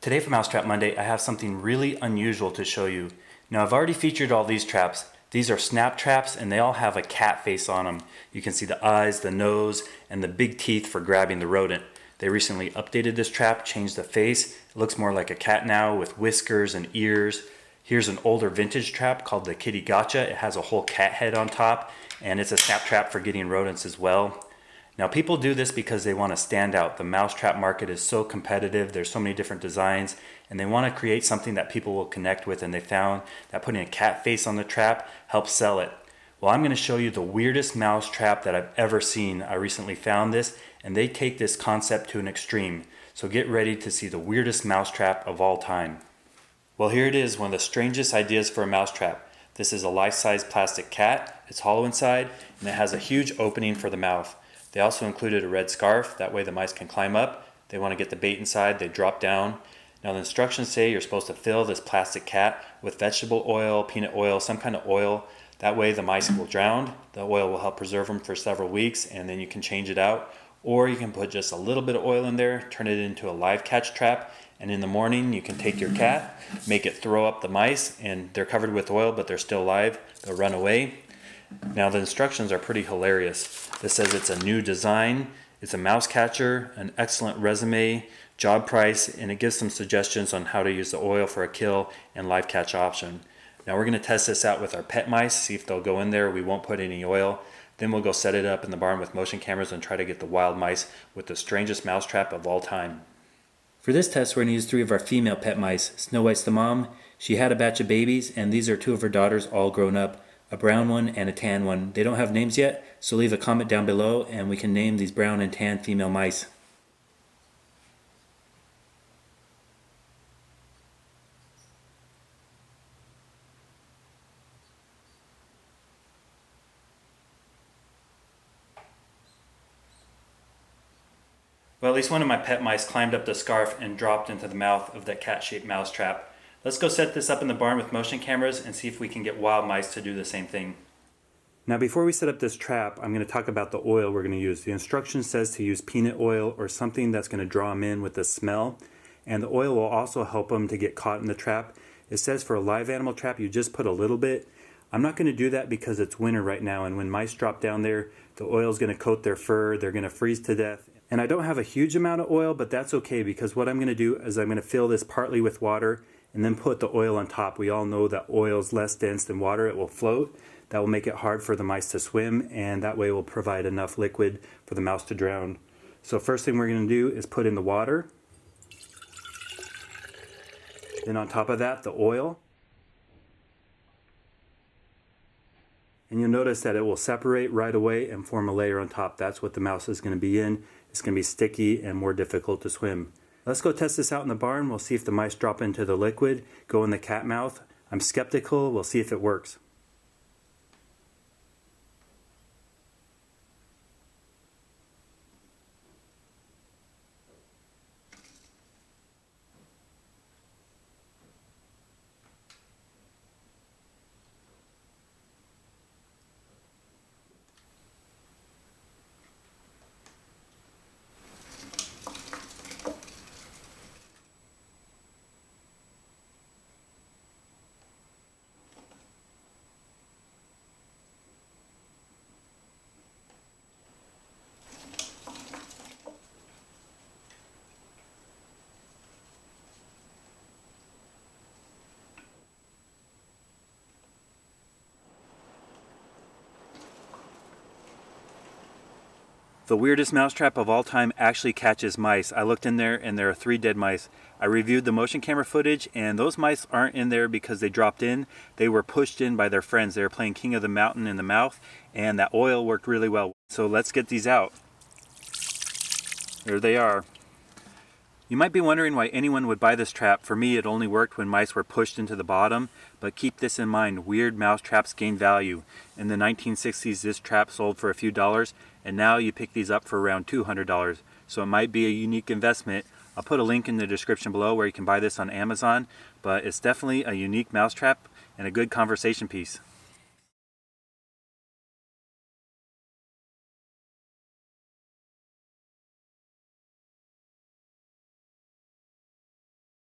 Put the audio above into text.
Today for Mousetrap Monday, I have something really unusual to show you. Now I've already featured all these traps. These are snap traps and they all have a cat face on them. You can see the eyes, the nose, and the big teeth for grabbing the rodent. They recently updated this trap, changed the face. It looks more like a cat now with whiskers and ears. Here's an older vintage trap called the Kitty Gotcha. It has a whole cat head on top and it's a snap trap for getting rodents as well. Now people do this because they want to stand out. The mousetrap market is so competitive, there's so many different designs, and they want to create something that people will connect with, and they found that putting a cat face on the trap helps sell it. Well, I'm going to show you the weirdest mousetrap that I've ever seen. I recently found this, and they take this concept to an extreme. So get ready to see the weirdest mousetrap of all time. Well, here it is, one of the strangest ideas for a mousetrap. This is a life-size plastic cat. It's hollow inside, and it has a huge opening for the mouth. They also included a red scarf, that way the mice can climb up. They want to get the bait inside, they drop down. Now the instructions say you're supposed to fill this plastic cat with vegetable oil, peanut oil, some kind of oil. That way the mice will drown. The oil will help preserve them for several weeks, and then you can change it out. Or you can put just a little bit of oil in there, turn it into a live catch trap, and in the morning you can take your cat, make it throw up the mice, and they're covered with oil but they're still alive. They'll run away. Now the instructions are pretty hilarious. This says it's a new design, it's a mouse catcher, an excellent resume, job price, and it gives some suggestions on how to use the oil for a kill and live catch option. Now we're going to test this out with our pet mice, see if they'll go in there. We won't put any oil. Then we'll go set it up in the barn with motion cameras and try to get the wild mice with the strangest mousetrap of all time. For this test, we're going to use 3 of our female pet mice. Snow White's the mom. She had a batch of babies, and these are 2 of her daughters all grown up. A brown one and a tan one. They don't have names yet, so leave a comment down below and we can name these brown and tan female mice. Well, at least one of my pet mice climbed up the scarf and dropped into the mouth of that cat-shaped mouse trap. Let's go set this up in the barn with motion cameras and see if we can get wild mice to do the same thing. Now before we set up this trap, I'm going to talk about the oil we're going to use. The instruction says to use peanut oil or something that's going to draw them in with the smell. And the oil will also help them to get caught in the trap. It says for a live animal trap you just put a little bit. I'm not going to do that because it's winter right now, and when mice drop down there, the oil is going to coat their fur, they're going to freeze to death. And I don't have a huge amount of oil, but that's okay because what I'm going to do is I'm going to fill this partly with water and then put the oil on top. We all know that oil is less dense than water. It will float. That will make it hard for the mice to swim, and that way will provide enough liquid for the mouse to drown. So first thing we're going to do is put in the water. Then on top of that, the oil. And you'll notice that it will separate right away and form a layer on top. That's what the mouse is going to be in. It's going to be sticky and more difficult to swim. Let's go test this out in the barn. We'll see if the mice drop into the liquid, go in the cat mouth. I'm skeptical. We'll see if it works. The weirdest mousetrap of all time actually catches mice. I looked in there and there are 3 dead mice. I reviewed the motion camera footage and those mice aren't in there because they dropped in. They were pushed in by their friends. They were playing King of the Mountain in the mouth, and that oil worked really well. So let's get these out. There they are. You might be wondering why anyone would buy this trap. For me, it only worked when mice were pushed into the bottom, but keep this in mind, weird mouse traps gain value. In the 1960s, this trap sold for a few dollars, and now you pick these up for around $200. So it might be a unique investment. I'll put a link in the description below where you can buy this on Amazon, but it's definitely a unique mouse trap and a good conversation piece.